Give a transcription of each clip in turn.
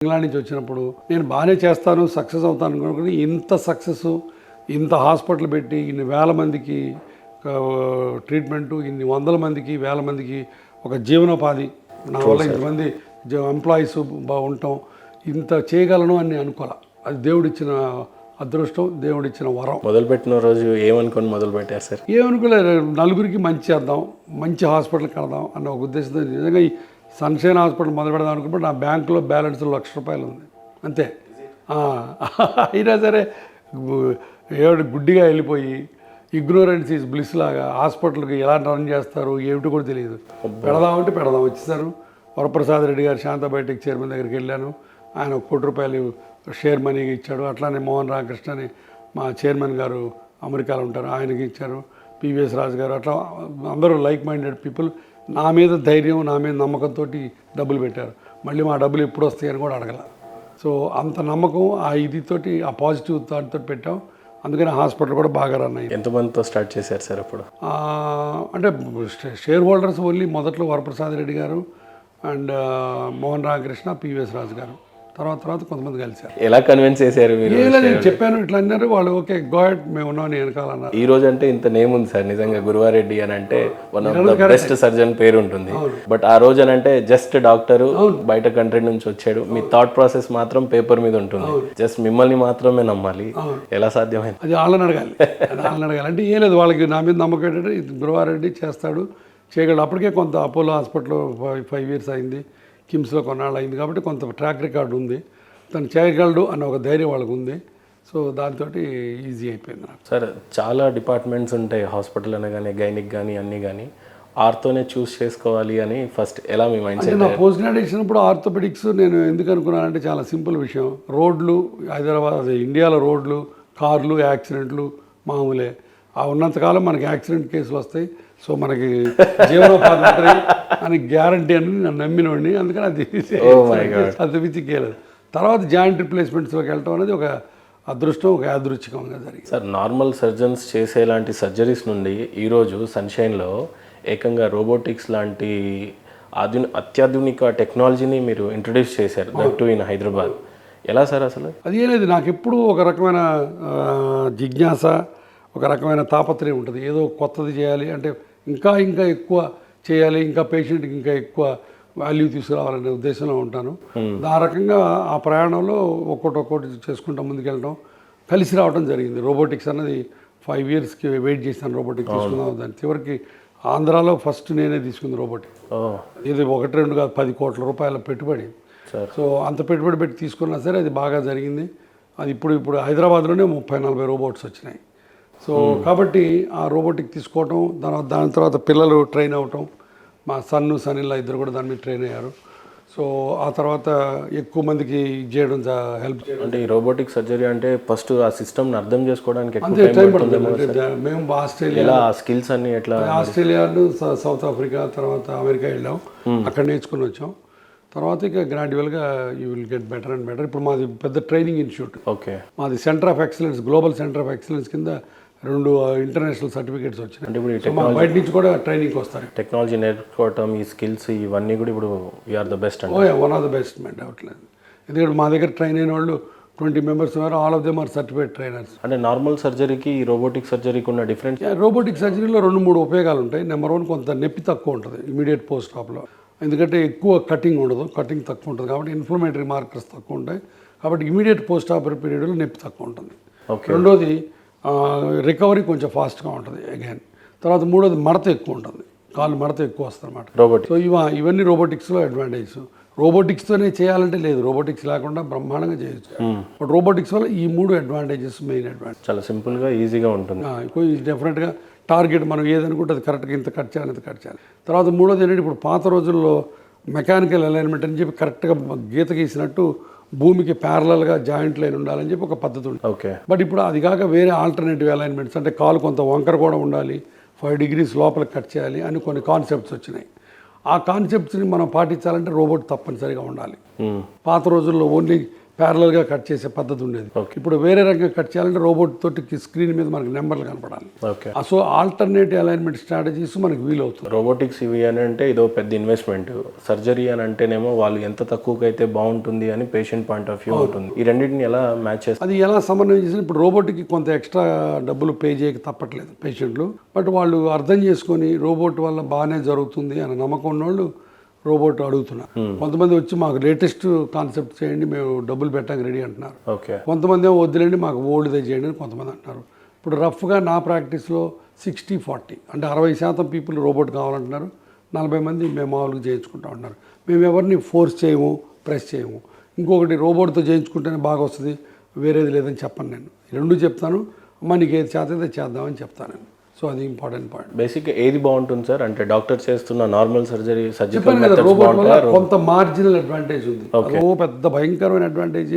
England నుంచి వచ్చినప్పుడు నేను బాగానే చేస్తాను, సక్సెస్ అవుతాను అనుకుని ఇంత సక్సెస్, ఇంత హాస్పిటల్ పెట్టి ఇన్ని వేల మందికి ట్రీట్మెంటు, ఇన్ని వందల మందికి వేల మందికి ఒక జీవనోపాధి, నా వల్ల ఇంతమంది ఎంప్లాయీస్ ఉండటం, ఇంత చేయగలను అని అనుకోలే. అది దేవుడిచ్చిన అదృష్టం, దేవుడిచ్చిన వరం. మొదలుపెట్టిన రోజు ఏమనుకొని మొదలుపెట్టారు సార్? ఏమనుకోలేదు, నలుగురికి మంచి చేద్దాం, మంచి హాస్పిటల్ కడదాం అన్న ఒక ఉద్దేశంతో నిజంగా ఈ సన్షైన్ హాస్పిటల్ మొదలు పెడదాం అనుకున్నప్పుడు నా బ్యాంకులో బ్యాలెన్స్ ₹1,00,000 ఉంది అంతే. అయినా సరే ఏడు గుడ్డిగా వెళ్ళిపోయి ఇగ్నోరెన్స్ ఈజ్ బ్లిస్ లాగా హాస్పిటల్కి ఎలా రన్ చేస్తారు ఏమిటో కూడా తెలియదు. పెడదామంటే పెడదాం వచ్చేసారు. వరప్రసాద్ రెడ్డి గారు శాంత బయోటెక్ చైర్మన్ దగ్గరికి వెళ్ళాను. ఆయన ₹1,00,00,000 షేర్ మనీగా ఇచ్చాడు. అట్లానే మోహన్ రామకృష్ణ అని మా చైర్మన్ గారు అమెరికాలో ఉంటారు, ఆయనకి ఇచ్చారు. పివిఎస్ రాజు గారు, అట్లా అందరూ లైక్ మైండెడ్ పీపుల్ నా మీద ధైర్యం, నా మీద నమ్మకంతో డబ్బులు పెట్టారు. మళ్ళీ మా డబ్బులు ఎప్పుడు వస్తాయని కూడా అడగల. సో అంత నమ్మకం, ఆ ఇదితోటి, ఆ పాజిటివ్ థాట్తో పెట్టాం. అందుకని హాస్పిటల్ కూడా బాగా రన్ అయ్యింది. ఎంతమందితో స్టార్ట్ చేశారు సార్ అప్పుడు? అంటే షేర్ హోల్డర్స్ ఓన్లీ మొదట్లో వరప్రసాద్ రెడ్డి గారు అండ్ మోహన్ రామకృష్ణ, పివిఎస్ రాజు గారు, తర్వాత కొంతమంది కలిశారు. ఎలా కన్విన్స్ చేశారు మీరు? నేను చెప్పాను ఇట్లా అన్నారు వాళ్ళు, ఓకే గోడ్ మేము ఉన్నాం వెనకాలన్నారు. ఈ రోజు అంటే ఇంత నేమ్ ఉంది సార్, నిజంగా గురువారెడ్డి అని అంటే one of the best surgeon పేరు ఉంటుంది. బట్ ఆ రోజు అని అంటే జస్ట్ డాక్టర్ బయట కంట్రీ నుంచి వచ్చాడు, మీ థాట్ ప్రాసెస్ మాత్రం పేపర్ మీద ఉంటుంది, జస్ట్ మిమ్మల్ని మాత్రమే నమ్మాలి. ఎలా సాధ్యమైంది? అది వాళ్ళని అడగాలి, అంటే ఏం లేదు, వాళ్ళకి నా మీద నమ్మకం ఏంటంటే గురువారెడ్డి చేస్తాడు, చేయగలడు. అప్పటికే కొంత అపోలో హాస్పిటల్లో 5 years అయింది, కిమ్స్లో కొన్నాళ్ళు అయింది కాబట్టి కొంత ట్రాక్ రికార్డు ఉంది, తను చేయగలడు అన్న ఒక ధైర్యం వాళ్ళకు ఉంది. సో దాంతో ఈజీ అయిపోయింది నాకు. సార్ చాలా డిపార్ట్మెంట్స్ ఉంటాయి హాస్పిటల్ అనగానే, గైనిక్ కానీ అన్నీ కానీ, ఆర్తోనే చూస్ చేసుకోవాలి అని ఫస్ట్ ఎలా మీ మైండ్ సెట్? నా పోస్ట్ గ్రాడ్యుయేషన్ ఇప్పుడు ఆర్థోపెడిక్స్ నేను ఎందుకు అనుకున్నానంటే చాలా సింపుల్ విషయం. రోడ్లు హైదరాబాద్, ఇండియాలో రోడ్లు, కార్లు, యాక్సిడెంట్లు మామూలే. ఆ ఉన్నంతకాలం మనకి యాక్సిడెంట్ కేసులు వస్తాయి, సో మనకి జీవనోపాధి ఉంటుంది అని గ్యారంటీ అని నన్ను నమ్మినోడిని. అందుకని అది అతిపించికేలేదు. తర్వాత జాయింట్ రిప్లేస్మెంట్స్లోకి వెళ్ళటం అనేది ఒక అదృష్టం, ఒక యాదృచ్ఛికంగా జరిగింది. సార్ నార్మల్ సర్జన్స్ చేసేలాంటి సర్జరీస్ నుండి ఈరోజు సన్షైన్లో ఏకంగా రోబోటిక్స్ లాంటి అత్యాధునిక టెక్నాలజీని మీరు ఇంట్రడ్యూస్ చేశారు, దట్ టు ఇన్ హైదరాబాద్. ఎలా సార్ అసలు? అది ఏం లేదు, నాకు ఎప్పుడూ ఒక రకమైన జిజ్ఞాస, ఒక రకమైన తాపత్రయం ఉంటుంది. ఏదో కొత్తది చేయాలి అంటే ఇంకా ఎక్కువ చేయాలి, ఇంకా పేషెంట్కి ఇంకా ఎక్కువ వాల్యూ తీసుకురావాలనే ఉద్దేశంలో ఉంటాను. ఆ రకంగా ఆ ప్రయాణంలో ఒక్కొక్కటి చేసుకుంటూ ముందుకెళ్ళడం, కలిసి రావడం జరిగింది. రోబోటిక్స్ అన్నది 5 yearsకి వెయిట్ చేశాను, రోబోటిక్స్ తీసుకుందాం. దాని చివరికి ఆంధ్రాలో ఫస్ట్ నేనే తీసుకుంది రోబోటిక్. ఇది 1-2 కాదు, ₹10 కోట్ల పెట్టుబడి. సో అంత పెట్టుబడి పెట్టి తీసుకున్నా సరే అది బాగా జరిగింది. అది ఇప్పుడు హైదరాబాద్లోనే 30-40 రోబోట్స్ వచ్చినాయి. సో కాబట్టి ఆ రోబోటిక్ తీసుకోవటం, దాని తర్వాత పిల్లలు ట్రైన్ అవ్వటం, మా సన్నిల్లా ఇద్దరు కూడా దాని మీద ట్రైన్ అయ్యారు. సో ఆ తర్వాత ఎక్కువ మందికి చేయడం, హెల్ప్ చేయడం. అంటే ఈ రోబోటిక్ సర్జరీ అంటే ఫస్ట్ ఆ సిస్టమ్ని అర్థం చేసుకోవడానికి అంతే టైం పడుతుంది. మేము ఆస్ట్రేలియా స్కిల్స్ అన్ని ఎట్లా, ఆస్ట్రేలియా, సౌత్ ఆఫ్రికా, తర్వాత అమెరికా వెళ్ళాం, అక్కడ నేర్చుకుని వచ్చాం. తర్వాత ఇక గ్రాడ్యువల్గా you will get better and better. ఇప్పుడు మాది పెద్ద ట్రైనింగ్ ఇన్స్టిట్యూట్. ఓకే, మాది centre of excellence, global centre of excellence కింద 2 ఇంటర్నేషనల్ సర్టిఫికేట్స్ వచ్చినాయి. అంటే ఇప్పుడు బయట నుంచి కూడా ట్రైనింగ్కి వస్తారు. టెక్నాలజీ నేర్చుకోవటం, ఈ స్కిల్స్ ఇవన్నీ కూడా ఇప్పుడు యూఆర్ ద బెస్ట్ అండి. One of the best meant అవ్వట్లేదు. ఎందుకంటే మా దగ్గర ట్రైన్ అయిన వాళ్ళు 20 members ఉన్నారు, all of them are certified trainers. అంటే నార్మల్ సర్జరీకి రోబోటిక్ సర్జరీకి ఉన్న డిఫరెన్స్? రోబోటిక్ సర్జరీలో 2-3 ఉపయోగాలు ఉంటాయి. నెంబర్ 1, కొంత నొప్పి తక్కువ ఉంటుంది ఇమీడియట్ పోస్ట్ ఆప్లో, ఎందుకంటే ఎక్కువ కటింగ్ ఉండదు, కటింగ్ తక్కువ ఉంటుంది కాబట్టి ఇన్ఫ్లమేటరీ మార్కర్స్ తక్కువ ఉంటాయి, కాబట్టి ఇమీడియట్ పోస్ట్ ఆపరేటివ్ పీరియడ్లో నొప్పి తక్కువ ఉంటుంది. రెండోది రికవరీ కొంచెం ఫాస్ట్గా ఉంటుంది అగైన్. తర్వాత మూడోది మడత ఎక్కువ ఉంటుంది, కాళ్ళు మడత ఎక్కువ వస్తుంది అన్నమాట రోబోటిక్. సో ఇవన్నీ రోబోటిక్స్లో అడ్వాంటేజ్. రోబోటిక్స్తోనే చేయాలంటే లేదు, రోబోటిక్స్ లేకుండా బ్రహ్మాండంగా చేయొచ్చు. బట్ రోబోటిక్స్ వల్ల ఈ 3 అడ్వాంటేజెస్, మెయిన్ అడ్వాంటేజ్. చాలా సింపుల్గా, ఈజీగా ఉంటుంది. డెఫినెట్గా టార్గెట్ మనం ఏదనుకుంటే అది కరెక్ట్గా ఇంత కట్ చేయాలి, ఇంత కట్ చేయాలి. తర్వాత మూడోది ఏంటంటే, ఇప్పుడు పాత రోజుల్లో మెకానికల్ అలైన్మెంట్ అని చెప్పి కరెక్ట్గా గీత గీసినట్టు భూమికి ప్యారలల్గా జాయింట్ లైన్ ఉండాలని చెప్పి ఒక పద్ధతి ఉంది. ఓకే, బట్ ఇప్పుడు అది కాక వేరే ఆల్టర్నేటివ్ అలైన్మెంట్స్, అంటే కాలు కొంత వంకర కూడా ఉండాలి, 5 degrees లోపలికి కట్ చేయాలి అని కొన్ని కాన్సెప్ట్స్ వచ్చినాయి. ఆ కాన్సెప్ట్స్ని మనం పాటించాలంటే రోబోట్ తప్పనిసరిగా ఉండాలి. పాత రోజుల్లో ఓన్లీ ప్యారలల్గా కట్ చేసే పద్ధతి ఉండేది. ఇప్పుడు వేరే రకంగా కట్ చేయాలంటే రోబోట్ తోటి స్క్రీన్ మీద మనకి నెంబర్లు కనపడాలి. Okay. So alternative alignment strategies మనకి వీలవుతుంది. రోబోటిక్స్ ఇవి అని అంటే ఇదో పెద్ద ఇన్వెస్ట్మెంట్. సర్జరీ అని అంటేనేమో వాళ్ళు ఎంత తక్కువకైతే బాగుంటుంది అని పేషెంట్ పాయింట్ ఆఫ్ వ్యూ ఉంటుంది. ఈ రెండింటిని ఎలా మ్యాచ్ చేస్తారు? అది ఎలా సమన్వయం చేసిన ఇప్పుడు రోబోట్కి కొంత ఎక్స్ట్రా డబ్బులు పే చేయక తప్పట్లేదు పేషెంట్లు. బట్ వాళ్ళు అర్థం చేసుకొని రోబోట్ వల్ల బాగానే జరుగుతుంది అనే నమ్మకం ఉన్నోళ్ళు రోబోట్ అడుగుతున్నారు. కొంతమంది వచ్చి మాకు లేటెస్ట్ కాన్సెప్ట్ చేయండి, మేము డబ్బులు పెట్టడానికి రెడీ అంటున్నారు. ఓకే. కొంతమంది ఏమో వద్దులేండి మాకు ఓల్డ్దే చేయండి అని కొంతమంది అంటున్నారు. ఇప్పుడు రఫ్గా నా ప్రాక్టీస్లో 60-40 అంటే 60% పీపుల్ రోబోట్ కావాలంటున్నారు, 40 మంది మేము మామూలుగా చేయించుకుంటా ఉంటున్నారు. మేము ఎవరిని ఫోర్స్ చేయము, ప్రెస్ చేయము. ఇంకొకటి రోబోట్తో చేయించుకుంటేనే బాగా వస్తుంది, వేరేది లేదని చెప్పను నేను. రెండు చెప్తాను, అమ్మ నీకు ఏది చేత చేద్దామని చెప్తాను నేను. సో అది ఇంపార్టెంట్ పాయింట్. బేసిక్గా ఏది బాగుంటుంది సార్? అంటే డాక్టర్ చేస్తున్న నార్మల్ సర్జికల్ చెప్పాను కదా, రోబోట్ వల్ల కొంత మార్జినల్ అడ్వాంటేజ్ ఉంది. Okay. పెద్ద భయంకరమైన అడ్వాంటేజ్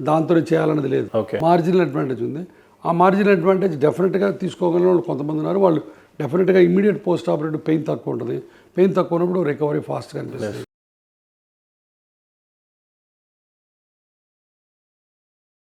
దాంతో చేయాలన్నది లేదు. Okay. మార్జినల్ అడ్వాంటేజ్ ఉంది. ఆ మార్జినల్ అడ్వాంటేజ్ డెఫినెట్గా తీసుకోగలిగిన వాళ్ళు కొంతమంది ఉన్నారు. వాళ్ళు డెఫినెట్గా ఇమీడియట్ పోస్ట్ ఆపరేటివ్ పెయిన్ తక్కువ ఉంటుంది. పెయిన్ తక్కువ ఉన్నప్పుడు రికవరీ ఫాస్ట్గా అనిపిస్తుంది.